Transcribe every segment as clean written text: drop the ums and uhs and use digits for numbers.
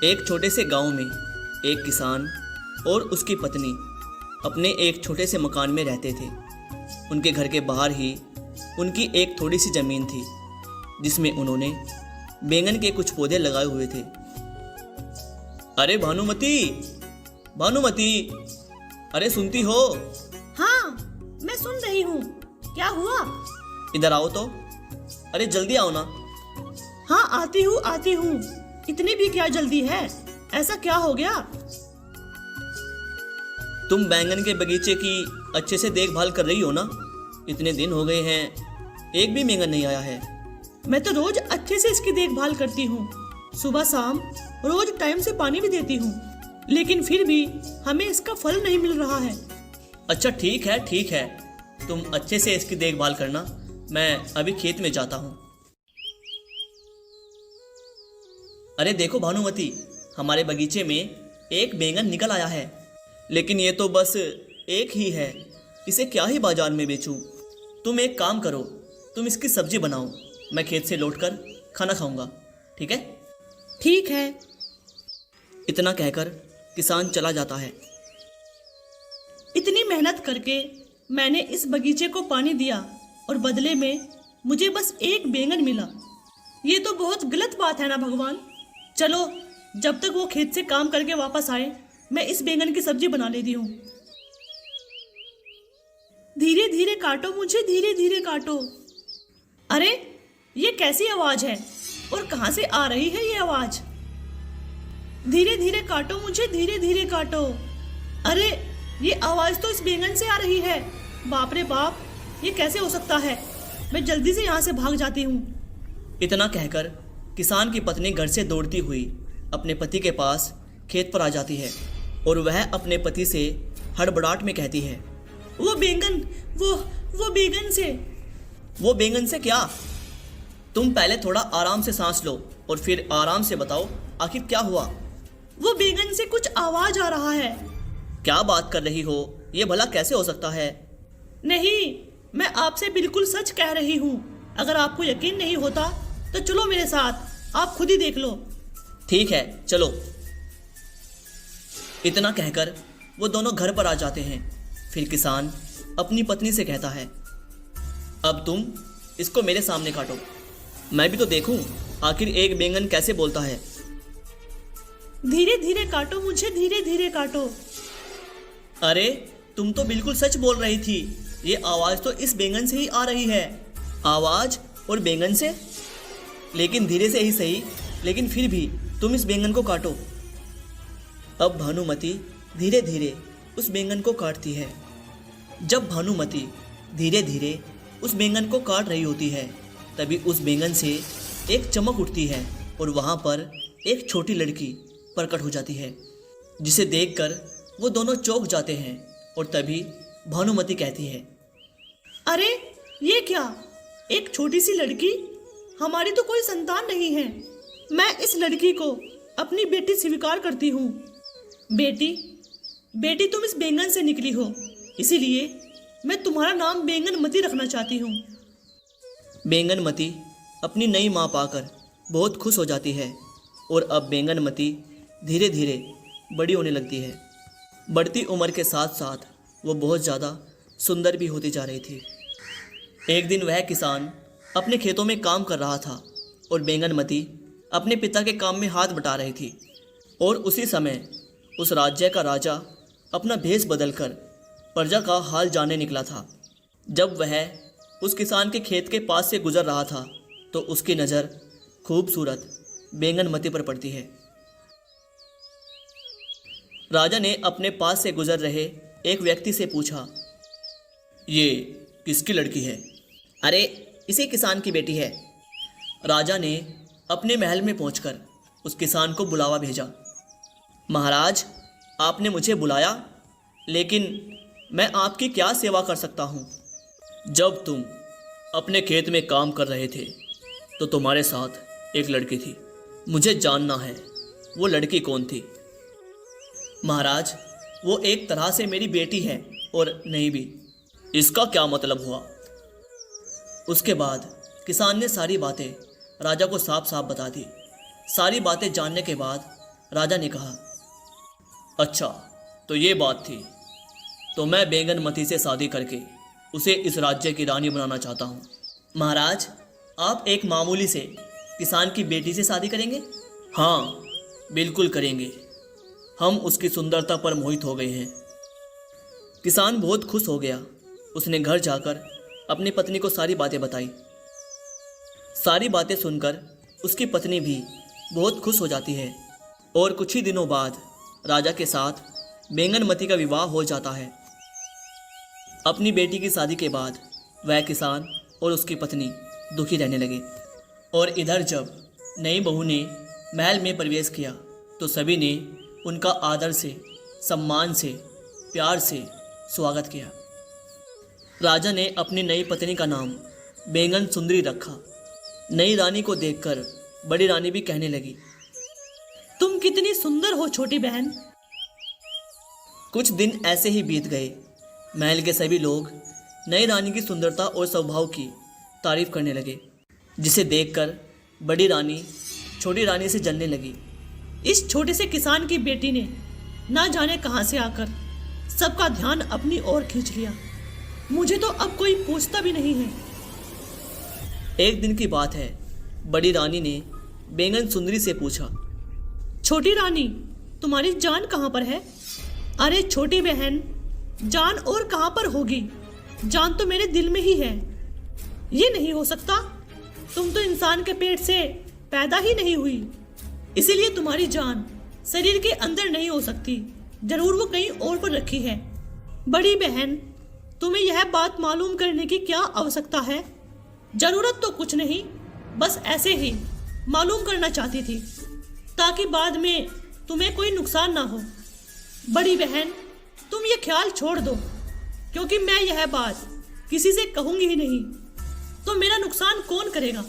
एक छोटे से गांव में एक किसान और उसकी पत्नी अपने एक छोटे से मकान में रहते थे। उनके घर के बाहर ही उनकी एक थोड़ी सी ज़मीन थी जिसमें उन्होंने बैंगन के कुछ पौधे लगाए हुए थे। अरे भानुमती, भानुमती, अरे सुनती हो? हाँ, मैं सुन रही हूँ। क्या हुआ? इधर आओ तो। अरे जल्दी आओ ना। हाँ, आती हूँ। इतनी भी क्या जल्दी है? ऐसा क्या हो गया? तुम बैंगन के बगीचे की अच्छे से देखभाल कर रही हो ना? इतने दिन हो गए हैं, एक भी बैंगन नहीं आया है। मैं तो रोज अच्छे से इसकी देखभाल करती हूँ, सुबह शाम रोज टाइम से पानी भी देती हूँ, लेकिन फिर भी हमें इसका फल नहीं मिल रहा है। अच्छा ठीक है, तुम अच्छे से इसकी देखभाल करना। मैं अभी खेत में जाता हूँ। अरे देखो भानुमती, हमारे बगीचे में एक बैंगन निकल आया है, लेकिन ये तो बस एक ही है। इसे क्या ही बाजार में बेचूं? तुम एक काम करो, तुम इसकी सब्जी बनाओ, मैं खेत से लौटकर खाना खाऊंगा, ठीक है? ठीक है। इतना कहकर किसान चला जाता है। इतनी मेहनत करके मैंने इस बगीचे को पानी दिया और बदले में मुझे बस एक बैंगन मिला। ये तो बहुत गलत बात है ना भगवान। चलो, जब तक वो खेत से काम करके वापस आए, मैं इस बैंगन की सब्जी बना लेती हूँ। धीरे धीरे काटो मुझे, धीरे धीरे काटो। अरे, ये कैसी आवाज है और कहाँ से आ रही है ये आवाज? धीरे धीरे काटो मुझे, धीरे धीरे काटो। अरे, ये आवाज तो इस बैंगन से आ रही है। बाप रे बाप, ये कैसे हो सकता है? मैं जल्दी से यहाँ से भाग जाती हूँ। इतना कहकर किसान की पत्नी घर से दौड़ती हुई अपने पति के पास खेत पर आ जाती है और वह अपने पति से हड़बड़ाहट में कहती है, वो बैंगन, वो बैंगन से। वो बैंगन से क्या? तुम पहले थोड़ा आराम से सांस लो और फिर आराम से बताओ आखिर क्या हुआ। वो बैंगन से कुछ आवाज आ रहा है। क्या बात कर रही हो? ये भला कैसे हो सकता है? नहीं, मैं आपसे बिल्कुल सच कह रही हूँ। अगर आपको यकीन नहीं होता तो चलो मेरे साथ, आप खुद ही देख लो। ठीक है, चलो। इतना कहकर वो दोनों घर पर आ जाते हैं। फिर किसान अपनी पत्नी से कहता है, अब तुम इसको मेरे सामने काटो, मैं भी तो देखूं आखिर एक बैंगन कैसे बोलता है। धीरे धीरे काटो मुझे, धीरे धीरे काटो। अरे, तुम तो बिल्कुल सच बोल रही थी। ये आवाज तो इस बैंगन से ही आ रही है। आवाज और बैंगन से? लेकिन धीरे से ही सही, लेकिन फिर भी तुम इस बैंगन को काटो। अब भानुमती धीरे धीरे उस बैंगन को काटती है। जब भानुमती धीरे धीरे उस बैंगन को काट रही होती है, तभी उस बैंगन से एक चमक उठती है और वहाँ पर एक छोटी लड़की प्रकट हो जाती है, जिसे देखकर वो दोनों चौंक जाते हैं। और तभी भानुमती कहती है, अरे, ये क्या? एक छोटी सी लड़की? हमारी तो कोई संतान नहीं है। मैं इस लड़की को अपनी बेटी स्वीकार करती हूँ। बेटी, तुम इस बैंगन से निकली हो, इसीलिए मैं तुम्हारा नाम बैंगनमती रखना चाहती हूँ। बैंगनमती अपनी नई माँ पाकर बहुत खुश हो जाती है और अब बैंगनमती धीरे धीरे बड़ी होने लगती है। बढ़ती उम्र के साथ साथ वो बहुत ज़्यादा सुंदर भी होती जा रही थी। एक दिन वह किसान अपने खेतों में काम कर रहा था और बैंगनमती अपने पिता के काम में हाथ बटा रही थी। और उसी समय उस राज्य का राजा अपना भेष बदलकर प्रजा का हाल जानने निकला था। जब वह उस किसान के खेत के पास से गुजर रहा था तो उसकी नज़र खूबसूरत बैंगनमती पर पड़ती है। राजा ने अपने पास से गुजर रहे एक व्यक्ति से पूछा, ये किसकी लड़की है? अरे, इसी किसान की बेटी है। राजा ने अपने महल में पहुंचकर उस किसान को बुलावा भेजा। महाराज, आपने मुझे बुलाया, लेकिन मैं आपकी क्या सेवा कर सकता हूँ? जब तुम अपने खेत में काम कर रहे थे तो तुम्हारे साथ एक लड़की थी। मुझे जानना है वो लड़की कौन थी। महाराज, वो एक तरह से मेरी बेटी है और नहीं भी। इसका क्या मतलब हुआ? उसके बाद किसान ने सारी बातें राजा को साफ साफ बता दी। सारी बातें जानने के बाद राजा ने कहा। अच्छा, तो ये बात थी। तो मैं बैंगनमती से शादी करके उसे इस राज्य की रानी बनाना चाहता हूँ। महाराज, आप एक मामूली से किसान की बेटी से शादी करेंगे? हाँ, बिल्कुल करेंगे। हम उसकी सुंदरता पर मोहित हो गए हैं। किसान बहुत खुश हो गया। उसने घर जाकर अपनी पत्नी को सारी बातें बताई। सारी बातें सुनकर उसकी पत्नी भी बहुत खुश हो जाती है और कुछ ही दिनों बाद राजा के साथ बैंगनमती का विवाह हो जाता है। अपनी बेटी की शादी के बाद वह किसान और उसकी पत्नी दुखी रहने लगे। और इधर जब नई बहू ने महल में प्रवेश किया तो सभी ने उनका आदर से, सम्मान से, प्यार से स्वागत किया। राजा ने अपनी नई पत्नी का नाम बैंगन सुंदरी रखा। नई रानी को देखकर बड़ी रानी भी कहने लगी, तुम कितनी सुंदर हो छोटी बहन। कुछ दिन ऐसे ही बीत गए। महल के सभी लोग नई रानी की सुंदरता और स्वभाव की तारीफ करने लगे, जिसे देखकर बड़ी रानी छोटी रानी से जलने लगी। इस छोटे से किसान की बेटी ने ना जाने कहां से आकर सबका ध्यान अपनी ओर खींच लिया। मुझे तो अब कोई पूछता भी नहीं है। एक दिन की बात है, बड़ी रानी ने बैंगन सुंदरी से पूछा, छोटी रानी, तुम्हारी जान कहाँ पर है? अरे छोटी बहन, जान और कहाँ पर होगी? जान तो मेरे दिल में ही है। ये नहीं हो सकता। तुम तो इंसान के पेट से पैदा ही नहीं हुई, इसीलिए तुम्हारी जान शरीर के अंदर नहीं हो सकती। जरूर वो कहीं और पर रखी है। बड़ी बहन, तुम्हें यह बात मालूम करने की क्या आवश्यकता है? जरूरत तो कुछ नहीं, बस ऐसे ही मालूम करना चाहती थी ताकि बाद में तुम्हें कोई नुकसान ना हो। बड़ी बहन, तुम ये ख्याल छोड़ दो, क्योंकि मैं यह बात किसी से कहूंगी ही नहीं तो मेरा नुकसान कौन करेगा?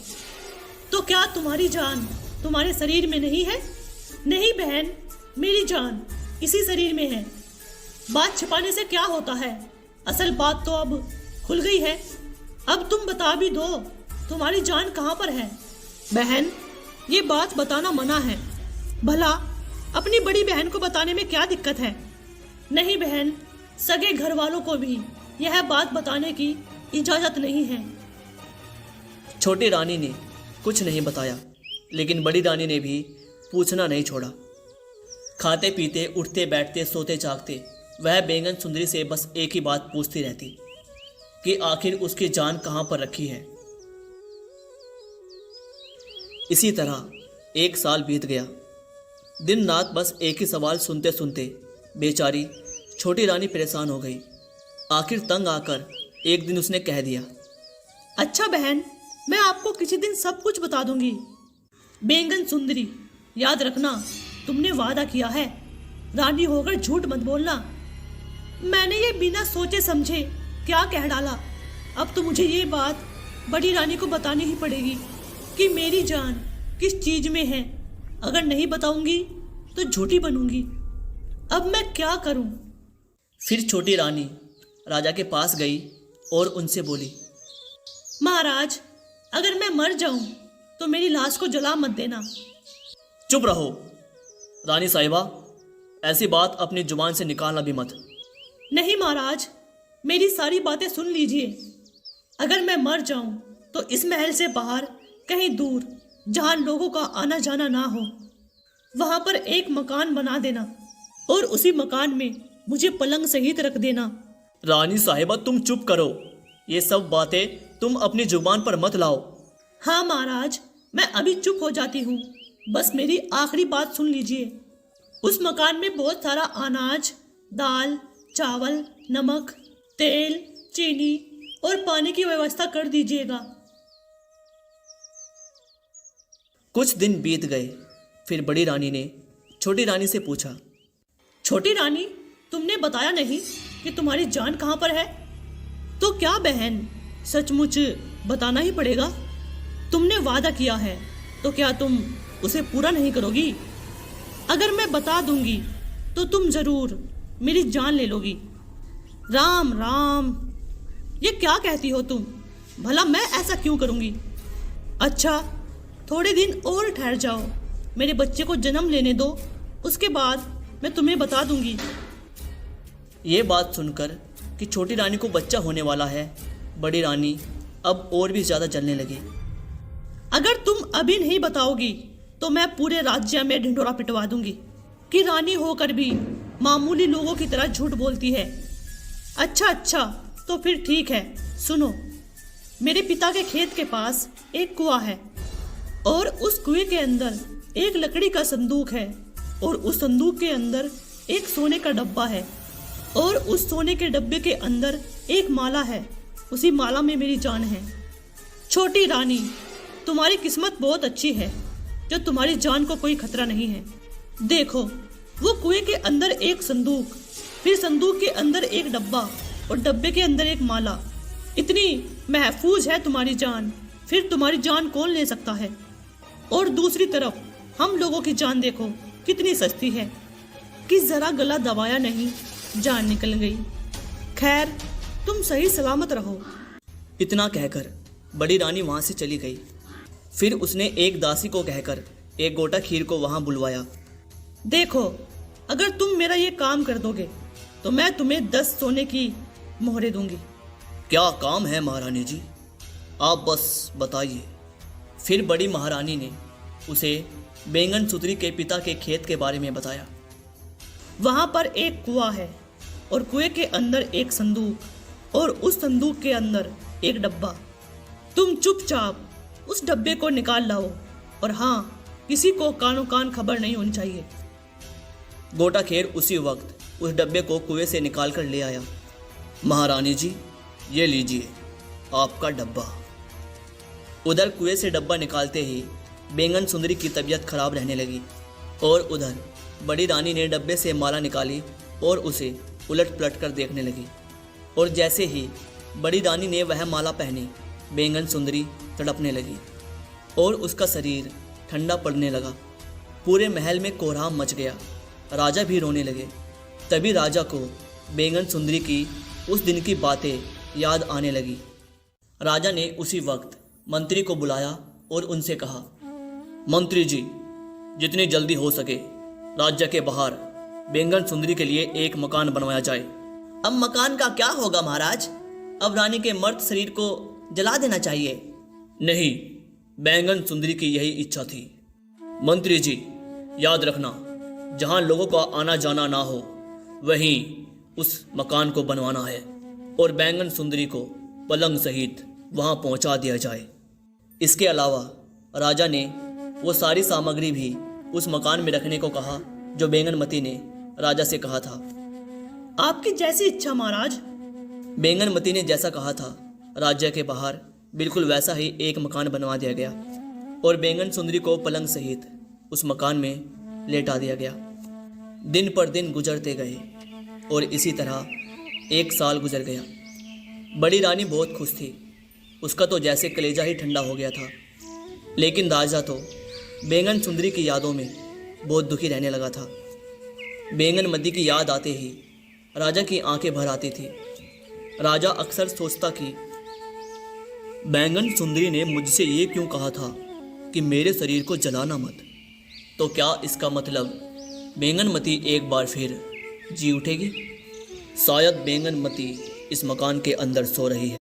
तो क्या तुम्हारी जान तुम्हारे शरीर में नहीं है? नहीं बहन, मेरी जान इसी शरीर में है। बात छिपाने से क्या होता है? असल बात तो अब खुल गई है। अब तुम बता भी दो, तुम्हारी जान कहाँ पर है? बहन, ये बात बताना मना है। भला अपनी बड़ी बहन को बताने में क्या दिक्कत है? नहीं बहन, सगे घर वालों को भी यह बात बताने की इजाजत नहीं है। छोटी रानी ने कुछ नहीं बताया, लेकिन बड़ी रानी ने भी पूछना नहीं छोड़ा। खाते पीते, उठते बैठते, सोते जागते वह बैंगन सुंदरी से बस एक ही बात पूछती रहती कि आखिर उसकी जान कहाँ पर रखी है। इसी तरह एक साल बीत गया। दिन रात बस एक ही सवाल सुनते सुनते बेचारी छोटी रानी परेशान हो गई। आखिर तंग आकर एक दिन उसने कह दिया, अच्छा बहन, मैं आपको किसी दिन सब कुछ बता दूंगी। बैंगन सुंदरी, याद रखना, तुमने वादा किया है, रानी होकर झूठ मत बोलना। मैंने ये बिना सोचे समझे क्या कह डाला। अब तो मुझे ये बात बड़ी रानी को बतानी ही पड़ेगी कि मेरी जान किस चीज में है। अगर नहीं बताऊंगी तो झूठी बनूंगी। अब मैं क्या करूं? फिर छोटी रानी राजा के पास गई और उनसे बोली, महाराज, अगर मैं मर जाऊं तो मेरी लाश को जला मत देना। चुप रहो रानी साहिबा, ऐसी बात अपनी जुबान से निकालना भी मत। नहीं महाराज, मेरी सारी बातें सुन लीजिए। अगर मैं मर जाऊं तो इस महल से बाहर कहीं दूर, जहां लोगों का आना जाना ना हो, वहां पर एक मकान बना देना और उसी मकान में मुझे पलंग सहित रख देना। रानी साहिबा, तुम चुप करो। ये सब बातें तुम अपनी जुबान पर मत लाओ। हाँ महाराज, मैं अभी चुप हो जाती हूँ, बस मेरी आखिरी बात सुन लीजिए। उस मकान में बहुत सारा अनाज, दाल, चावल, नमक, तेल, चीनी और पानी की व्यवस्था कर दीजिएगा। कुछ दिन बीत गए। फिर बड़ी रानी ने छोटी रानी से पूछा, छोटी रानी, तुमने बताया नहीं कि तुम्हारी जान कहाँ पर है? तो क्या बहन, सचमुच बताना ही पड़ेगा? तुमने वादा किया है तो क्या तुम उसे पूरा नहीं करोगी? अगर मैं बता दूंगी तो तुम जरूर मेरी जान ले लोगी। राम राम, ये क्या कहती हो तुम? भला मैं ऐसा क्यों करूंगी? अच्छा, थोड़े दिन और ठहर जाओ, मेरे बच्चे को जन्म लेने दो उसके बाद मैं तुम्हें बता दूंगी। ये बात सुनकर कि छोटी रानी को बच्चा होने वाला है, बड़ी रानी अब और भी ज़्यादा जलने लगी। अगर तुम अभी नहीं बताओगी तो मैं पूरे राज्य में ढिंढोरा पिटवा दूंगी कि रानी होकर भी मामूली लोगों की तरह झूठ बोलती है। अच्छा, तो फिर ठीक है, सुनो। मेरे पिता के खेत के पास एक कुआं है और उस कुएं के अंदर एक लकड़ी का संदूक है और उस संदूक के अंदर एक सोने का डब्बा है और उस सोने के डब्बे के अंदर एक माला है। उसी माला में मेरी जान है। छोटी रानी, तुम्हारी किस्मत बहुत अच्छी है जो तुम्हारी जान को कोई खतरा नहीं है। देखो, वो कुएं के अंदर एक संदूक, फिर संदूक के अंदर एक डब्बा और डब्बे के अंदर एक माला। इतनी महफूज है तुम्हारी जान, फिर तुम्हारी जान कौन ले सकता है। और दूसरी तरफ हम लोगों की जान देखो कितनी सस्ती है कि जरा गला दबाया नहीं, जान निकल गई। खैर, तुम सही सलामत रहो। इतना कहकर बड़ी रानी वहाँ से चली गई। फिर उसने एक दासी को कहकर एक गोटा खीर को वहाँ बुलवाया। देखो, अगर तुम मेरा ये काम कर दोगे तो मैं तुम्हें 10 सोने की मोहरें दूंगी। क्या काम है महारानी जी, आप बस बताइए। फिर बड़ी महारानी ने उसे बैंगन सुतरी के पिता के खेत के बारे में बताया। वहाँ पर एक कुआं है और कुएं के अंदर एक संदूक और उस संदूक के अंदर एक डब्बा। तुम चुपचाप उस डब्बे को निकाल लाओ और हाँ, किसी को कानो कान खबर नहीं होनी चाहिए। गोटा खेर उसी वक्त उस डब्बे को कुएं से निकाल कर ले आया। महारानी जी, ये लीजिए आपका डब्बा। उधर कुएं से डब्बा निकालते ही बैंगन सुंदरी की तबीयत खराब रहने लगी और उधर बड़ी रानी ने डब्बे से माला निकाली और उसे उलट पलट कर देखने लगी। और जैसे ही बड़ी रानी ने वह माला पहनी, बैंगन सुंदरी तड़पने लगी और उसका शरीर ठंडा पड़ने लगा। पूरे महल में कोहराम मच गया। राजा भी रोने लगे। तभी राजा को बैंगन सुंदरी की उस दिन की बातें याद आने लगी। राजा ने उसी वक्त मंत्री को बुलाया और उनसे कहा, मंत्री जी, जितनी जल्दी हो सके राज्य के बाहर बैंगन सुंदरी के लिए एक मकान बनवाया जाए। अब मकान का क्या होगा महाराज? अब रानी के मर्त शरीर को जला देना चाहिए। नहीं, बैंगन सुंदरी की यही इच्छा थी। मंत्री जी, याद रखना, जहां लोगों का आना जाना ना हो वहीं उस मकान को बनवाना है और बैंगन सुंदरी को पलंग सहित वहां पहुंचा दिया जाए। इसके अलावा राजा ने वो सारी सामग्री भी उस मकान में रखने को कहा जो बैंगनमती ने राजा से कहा था। आपकी जैसी इच्छा महाराज। बैंगनमती ने जैसा कहा था, राज्य के बाहर बिल्कुल वैसा ही एक मकान बनवा दिया गया और बैंगन सुंदरी को पलंग सहित उस मकान में लेटा दिया गया। दिन पर दिन गुजरते गए और इसी तरह 1 साल गुजर गया। बड़ी रानी बहुत खुश थी। उसका तो जैसे कलेजा ही ठंडा हो गया था। लेकिन राजा तो बैंगन सुंदरी की यादों में बहुत दुखी रहने लगा था। बैंगनमती की याद आते ही राजा की आंखें भर आती थी। राजा अक्सर सोचता कि बैंगन सुंदरी ने मुझसे ये क्यों कहा था कि मेरे शरीर को जलाना मत। तो क्या इसका मतलब बैंगनमती एक बार फिर जी उठेगी? शायद बैंगनमती इस मकान के अंदर सो रही है।